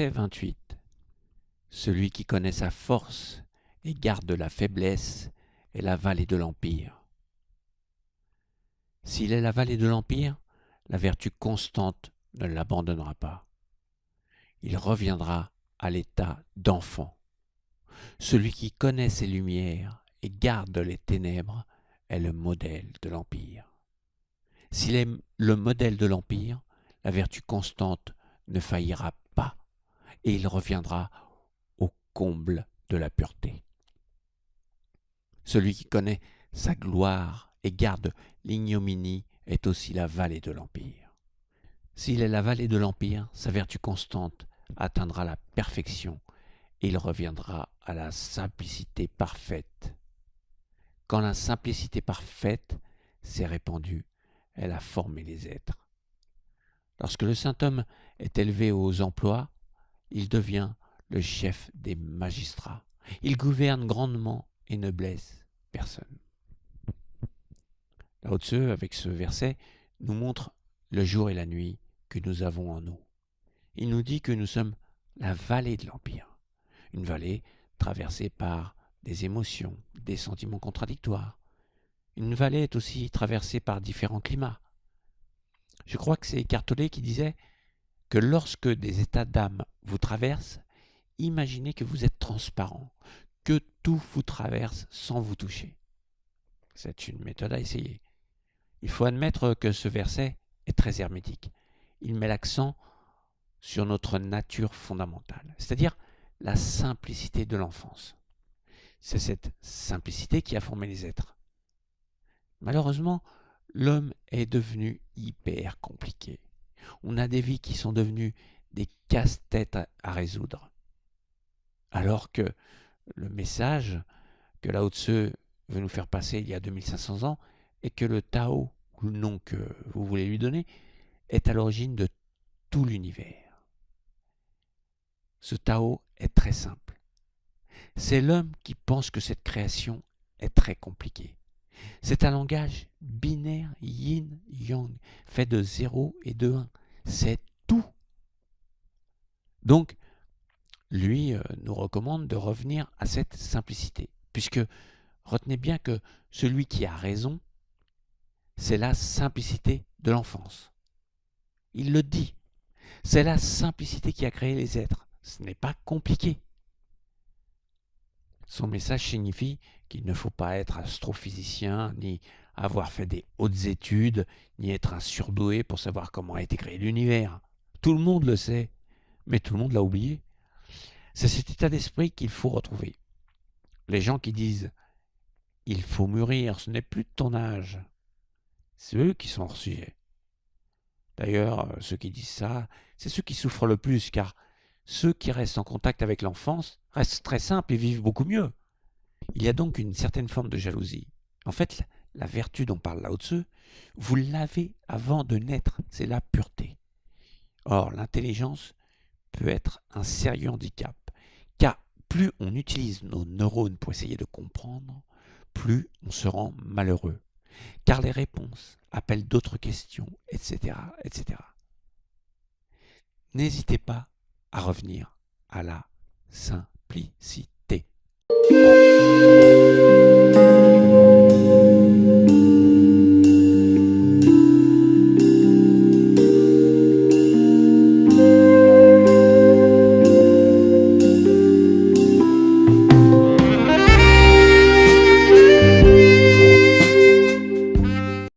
Verset 28. Celui qui connaît sa force et garde la faiblesse est la vallée de l'Empire. S'il est la vallée de l'Empire, la vertu constante ne l'abandonnera pas. Il reviendra à l'état d'enfant. Celui qui connaît ses lumières et garde les ténèbres est le modèle de l'Empire. S'il est le modèle de l'Empire, la vertu constante ne faillira pas et il reviendra au comble de la pureté. Celui qui connaît sa gloire et garde l'ignominie est aussi la vallée de l'Empire. S'il est la vallée de l'Empire, sa vertu constante atteindra la perfection et il reviendra à la simplicité parfaite. Quand la simplicité parfaite s'est répandue, elle a formé les êtres. Lorsque le saint homme est élevé aux emplois, il devient le chef des magistrats. Il gouverne grandement et ne blesse personne. Lao Tzu, avec ce verset, nous montre le jour et la nuit que nous avons en nous. Il nous dit que nous sommes la vallée de l'Empire, une vallée traversée par des émotions, des sentiments contradictoires. Une vallée est aussi traversée par différents climats. Je crois que c'est Eckhart Tolle qui disait que lorsque des états d'âme vous traversent, imaginez que vous êtes transparent, que tout vous traverse sans vous toucher. C'est une méthode à essayer. Il faut admettre que ce verset est très hermétique. Il met l'accent sur notre nature fondamentale, c'est-à-dire la simplicité de l'enfance. C'est cette simplicité qui a formé les êtres. Malheureusement, l'homme est devenu hyper compliqué. On a des vies qui sont devenues des casse-têtes à résoudre. Alors que le message que Lao Tzu veut nous faire passer il y a 2500 ans est que le Tao, ou le nom que vous voulez lui donner, est à l'origine de tout l'univers. Ce Tao est très simple. C'est l'homme qui pense que cette création est très compliquée. C'est un langage binaire, yin-yang, fait de 0 et de 1. C'est tout. Donc, lui nous recommande de revenir à cette simplicité, puisque retenez bien que celui qui a raison, c'est la simplicité de l'enfance. Il le dit, c'est la simplicité qui a créé les êtres. Ce n'est pas compliqué. Son message signifie qu'il ne faut pas être astrophysicien, ni avoir fait des hautes études, ni être un surdoué pour savoir comment a été créé l'univers. Tout le monde le sait, mais tout le monde l'a oublié. C'est cet état d'esprit qu'il faut retrouver. Les gens qui disent « il faut mûrir, ce n'est plus de ton âge », c'est eux qui sont hors sujet. D'ailleurs, ceux qui disent ça, c'est ceux qui souffrent le plus, car ceux qui restent en contact avec l'enfance restent très simples et vivent beaucoup mieux. Il y a donc une certaine forme de jalousie. En fait, la vertu dont parle Lao Tzu, vous l'avez avant de naître, c'est la pureté. Or, l'intelligence peut être un sérieux handicap, car plus on utilise nos neurones pour essayer de comprendre, plus on se rend malheureux, car les réponses appellent d'autres questions, etc., etc. N'hésitez pas à revenir à la simplicité.